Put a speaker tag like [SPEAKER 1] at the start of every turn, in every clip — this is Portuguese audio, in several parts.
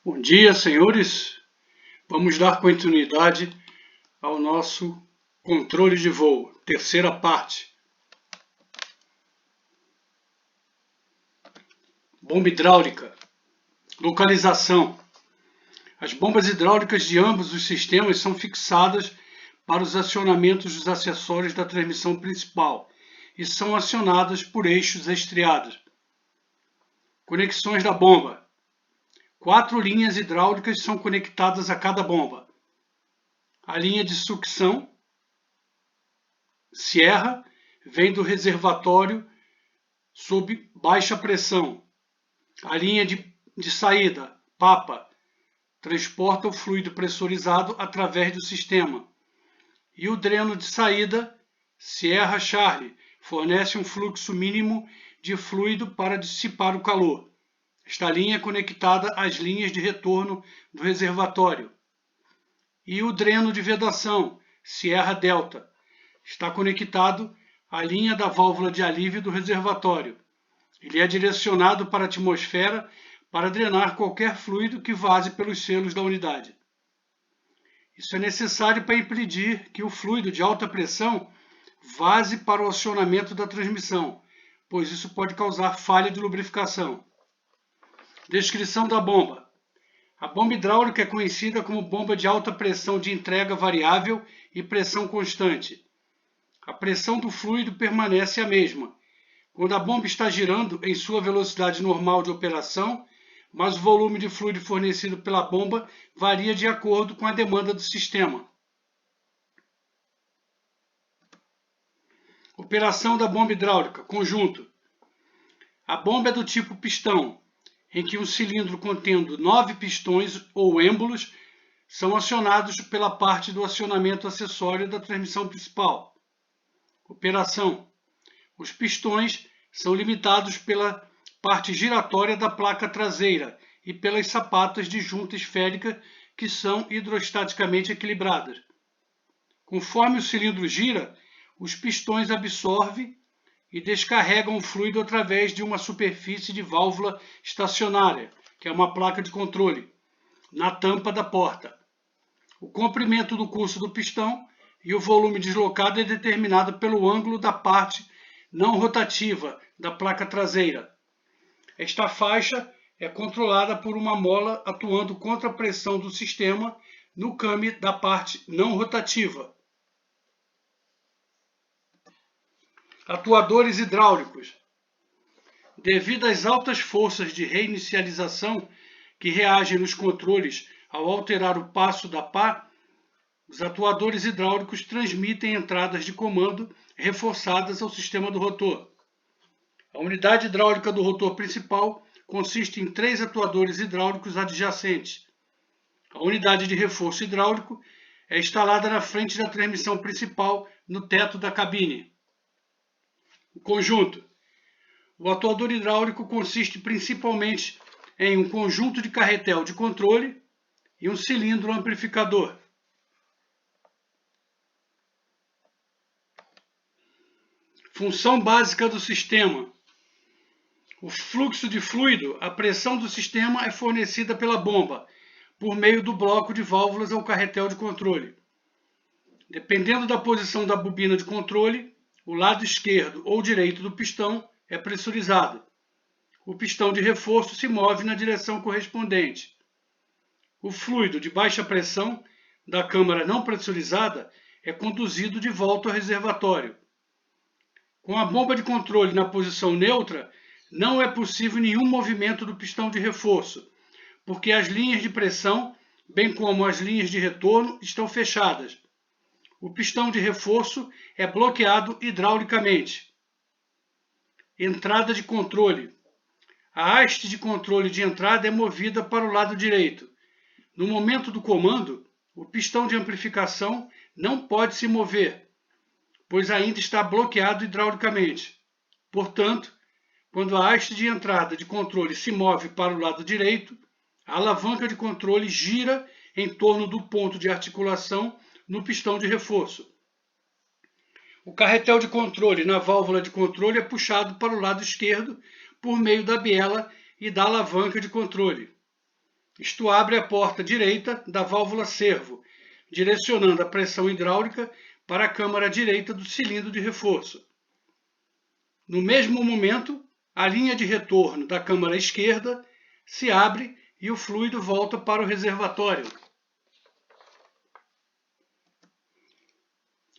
[SPEAKER 1] Bom dia, senhores. Vamos dar continuidade ao nosso controle de voo, terceira parte. Bomba hidráulica. Localização. As bombas hidráulicas de ambos os sistemas são fixadas para os acionamentos dos acessórios da transmissão principal e são acionadas por eixos estriados. Conexões da bomba. 4 linhas hidráulicas são conectadas a cada bomba. A linha de sucção, Sierra, vem do reservatório sob baixa pressão. A linha de saída, Papa, transporta o fluido pressurizado através do sistema. E o dreno de saída, Sierra Charlie, fornece um fluxo mínimo de fluido para dissipar o calor. Esta linha é conectada às linhas de retorno do reservatório. E o dreno de vedação, Sierra Delta, está conectado à linha da válvula de alívio do reservatório. Ele é direcionado para a atmosfera para drenar qualquer fluido que vaze pelos selos da unidade. Isso é necessário para impedir que o fluido de alta pressão vaze para o acionamento da transmissão, pois isso pode causar falha de lubrificação. Descrição da bomba. A bomba hidráulica é conhecida como bomba de alta pressão de entrega variável e pressão constante. A pressão do fluido permanece a mesma quando a bomba está girando em sua velocidade normal de operação, mas o volume de fluido fornecido pela bomba varia de acordo com a demanda do sistema. Operação da bomba hidráulica, conjunto. A bomba é do tipo pistão, em que um cilindro contendo 9 pistões ou êmbolos são acionados pela parte do acionamento acessório da transmissão principal. Operação. Os pistões são limitados pela parte giratória da placa traseira e pelas sapatas de junta esférica que são hidrostaticamente equilibradas. Conforme o cilindro gira, os pistões absorvem e descarregam o fluido através de uma superfície de válvula estacionária, que é uma placa de controle, na tampa da porta. O comprimento do curso do pistão e o volume deslocado é determinado pelo ângulo da parte não rotativa da placa traseira. Esta faixa é controlada por uma mola atuando contra a pressão do sistema no came da parte não rotativa. Atuadores hidráulicos. Devido às altas forças de reinicialização que reagem nos controles ao alterar o passo da pá, os atuadores hidráulicos transmitem entradas de comando reforçadas ao sistema do rotor. A unidade hidráulica do rotor principal consiste em 3 atuadores hidráulicos adjacentes. A unidade de reforço hidráulico é instalada na frente da transmissão principal no teto da cabine. O conjunto. O atuador hidráulico consiste principalmente em um conjunto de carretel de controle e um cilindro amplificador. Função básica do sistema. O fluxo de fluido, a pressão do sistema é fornecida pela bomba, por meio do bloco de válvulas ao carretel de controle. Dependendo da posição da bobina de controle, o lado esquerdo ou direito do pistão é pressurizado. O pistão de reforço se move na direção correspondente. O fluido de baixa pressão da câmara não pressurizada é conduzido de volta ao reservatório. Com a bomba de controle na posição neutra, não é possível nenhum movimento do pistão de reforço, porque as linhas de pressão, bem como as linhas de retorno, estão fechadas. O pistão de reforço é bloqueado hidraulicamente. Entrada de controle. A haste de controle de entrada é movida para o lado direito. No momento do comando, o pistão de amplificação não pode se mover, pois ainda está bloqueado hidraulicamente. Portanto, quando a haste de entrada de controle se move para o lado direito, a alavanca de controle gira em torno do ponto de articulação no pistão de reforço. O carretel de controle na válvula de controle é puxado para o lado esquerdo por meio da biela e da alavanca de controle. Isto abre a porta direita da válvula servo, direcionando a pressão hidráulica para a câmara direita do cilindro de reforço. No mesmo momento, a linha de retorno da câmara esquerda se abre e o fluido volta para o reservatório.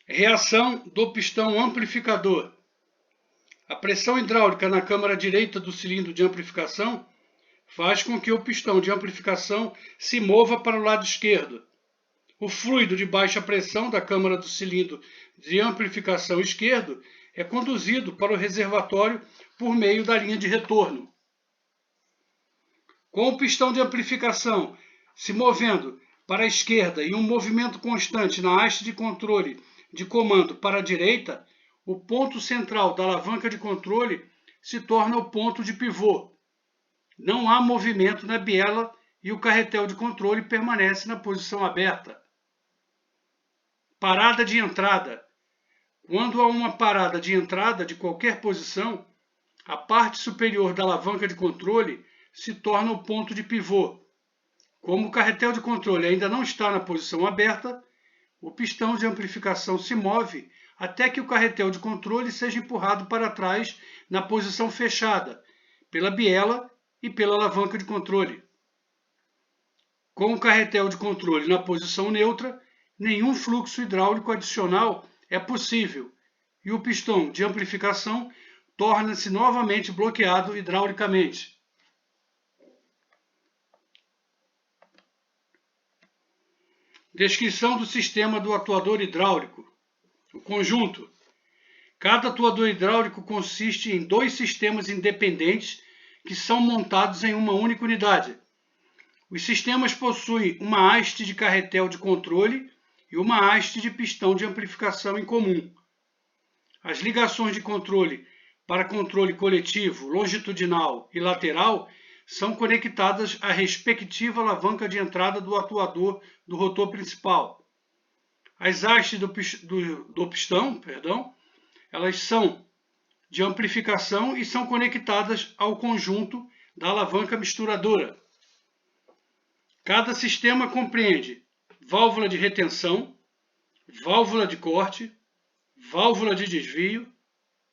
[SPEAKER 1] Reação do pistão amplificador. A pressão hidráulica na câmara direita do cilindro de amplificação faz com que o pistão de amplificação se mova para o lado esquerdo. O fluido de baixa pressão da câmara do cilindro de amplificação esquerdo é conduzido para o reservatório por meio da linha de retorno. Com o pistão de amplificação se movendo para a esquerda e um movimento constante na haste de controle de comando para a direita, o ponto central da alavanca de controle se torna o ponto de pivô. Não há movimento na biela e o carretel de controle permanece na posição aberta. Parada de entrada. Quando há uma parada de entrada de qualquer posição, a parte superior da alavanca de controle se torna o ponto de pivô. Como o carretel de controle ainda não está na posição aberta, o pistão de amplificação se move até que o carretel de controle seja empurrado para trás na posição fechada, pela biela e pela alavanca de controle. Com o carretel de controle na posição neutra, nenhum fluxo hidráulico adicional é possível e o pistão de amplificação torna-se novamente bloqueado hidraulicamente. Descrição do sistema do atuador hidráulico. O conjunto. Cada atuador hidráulico consiste em dois sistemas independentes que são montados em uma única unidade. Os sistemas possuem uma haste de carretel de controle e uma haste de pistão de amplificação em comum. As ligações de controle para controle coletivo, longitudinal e lateral são conectadas à respectiva alavanca de entrada do atuador do rotor principal. As hastes do pistão, elas são de amplificação e são conectadas ao conjunto da alavanca misturadora. Cada sistema compreende válvula de retenção, válvula de corte, válvula de desvio,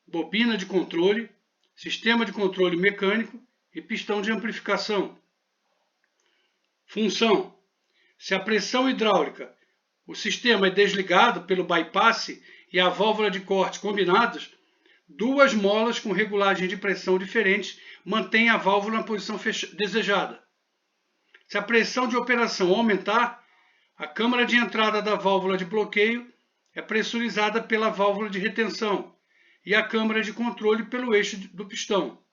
[SPEAKER 1] bobina de controle, sistema de controle mecânico e pistão de amplificação. Função. Se a pressão hidráulica, o sistema é desligado pelo bypass e a válvula de corte combinados, duas molas com regulagem de pressão diferentes mantêm a válvula na posição desejada. Se a pressão de operação aumentar, a câmara de entrada da válvula de bloqueio é pressurizada pela válvula de retenção e a câmara de controle pelo eixo do pistão.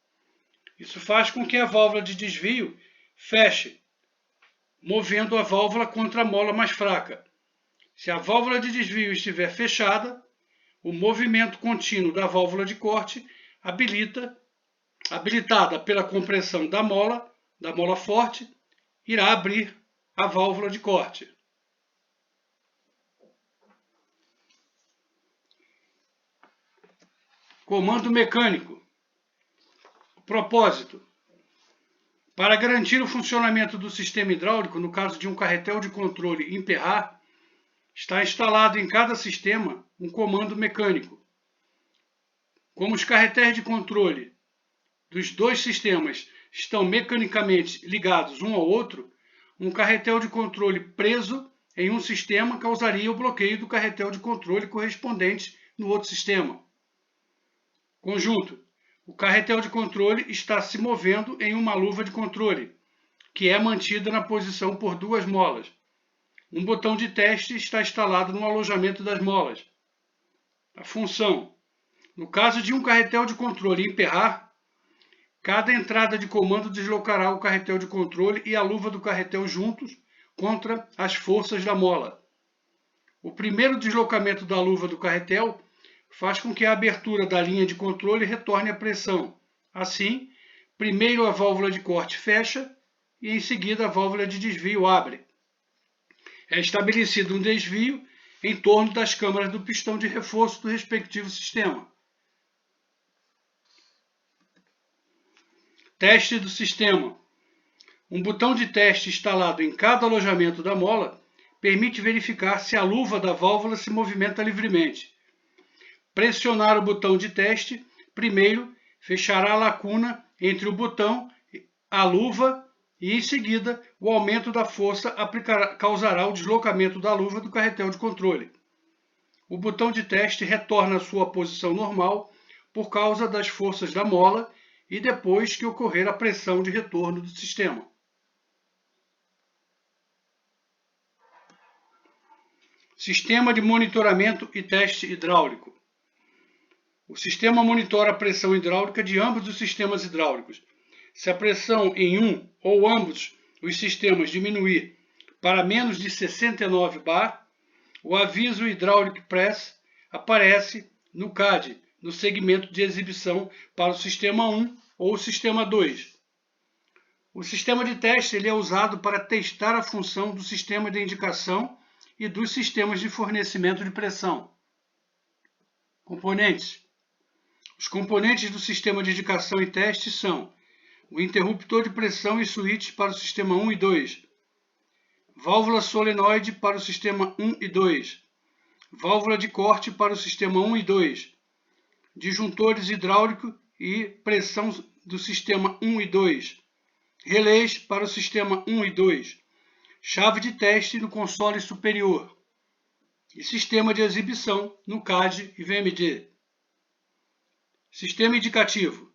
[SPEAKER 1] Isso faz com que a válvula de desvio feche, movendo a válvula contra a mola mais fraca. Se a válvula de desvio estiver fechada, o movimento contínuo da válvula de corte, habilitada pela compressão da mola forte, irá abrir a válvula de corte. Comando mecânico. Propósito. Para garantir o funcionamento do sistema hidráulico, no caso de um carretel de controle emperrar, está instalado em cada sistema um comando mecânico. Como os carretéis de controle dos dois sistemas estão mecanicamente ligados um ao outro, um carretel de controle preso em um sistema causaria o bloqueio do carretel de controle correspondente no outro sistema. Conjunto. O carretel de controle está se movendo em uma luva de controle, que é mantida na posição por duas molas. Um botão de teste está instalado no alojamento das molas. A função. No caso de um carretel de controle emperrar, cada entrada de comando deslocará o carretel de controle e a luva do carretel juntos contra as forças da mola. O primeiro deslocamento da luva do carretel faz com que a abertura da linha de controle retorne a pressão. Assim, primeiro a válvula de corte fecha e em seguida a válvula de desvio abre. É estabelecido um desvio em torno das câmaras do pistão de reforço do respectivo sistema. Teste do sistema. Um botão de teste instalado em cada alojamento da mola permite verificar se a luva da válvula se movimenta livremente. Pressionar o botão de teste primeiro fechará a lacuna entre o botão, a luva e, em seguida, o aumento da força causará o deslocamento da luva do carretel de controle. O botão de teste retorna à sua posição normal por causa das forças da mola e depois que ocorrer a pressão de retorno do sistema. Sistema de monitoramento e teste hidráulico. O sistema monitora a pressão hidráulica de ambos os sistemas hidráulicos. Se a pressão em um ou ambos os sistemas diminuir para menos de 69 bar, o aviso Hydraulic Press aparece no CAD, no segmento de exibição para o sistema 1 ou o sistema 2. O sistema de teste é usado para testar a função do sistema de indicação e dos sistemas de fornecimento de pressão. Componentes. Os componentes do sistema de indicação e teste são o interruptor de pressão e switch para o sistema 1 e 2, válvula solenoide para o sistema 1 e 2, válvula de corte para o sistema 1 e 2, disjuntores hidráulico e pressão do sistema 1 e 2, relés para o sistema 1 e 2, chave de teste no console superior e sistema de exibição no CAD e VMD. Sistema indicativo.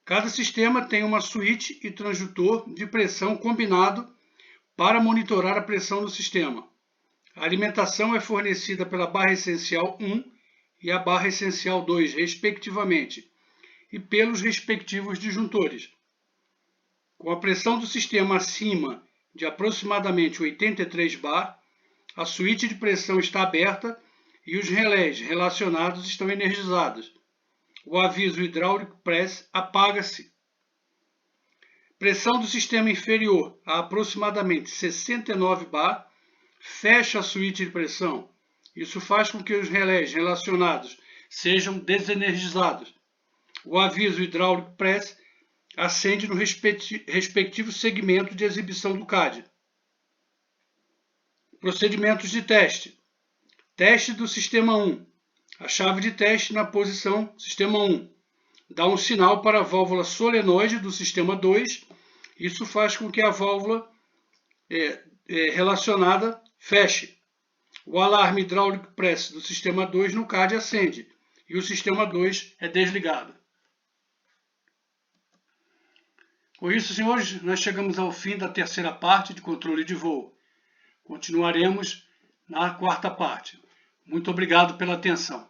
[SPEAKER 1] Cada sistema tem uma switch e transdutor de pressão combinado para monitorar a pressão do sistema. A alimentação é fornecida pela barra essencial 1 e a barra essencial 2, respectivamente, e pelos respectivos disjuntores. Com a pressão do sistema acima de aproximadamente 83 bar, a switch de pressão está aberta e os relés relacionados estão energizados. O aviso Hydraulic Press apaga-se. Pressão do sistema inferior a aproximadamente 69 bar, fecha a switch de pressão. Isso faz com que os relés relacionados sejam desenergizados. O aviso Hydraulic Press acende no respectivo segmento de exibição do CAD. Procedimentos de teste. Teste do sistema 1. A chave de teste na posição sistema 1 dá um sinal para a válvula solenoide do sistema 2. Isso faz com que a válvula relacionada feche. O alarme Hydraulic Press do sistema 2 no CAD acende e o sistema 2 é desligado. Com isso, senhores, nós chegamos ao fim da terceira parte de controle de voo. Continuaremos na quarta parte. Muito obrigado pela atenção.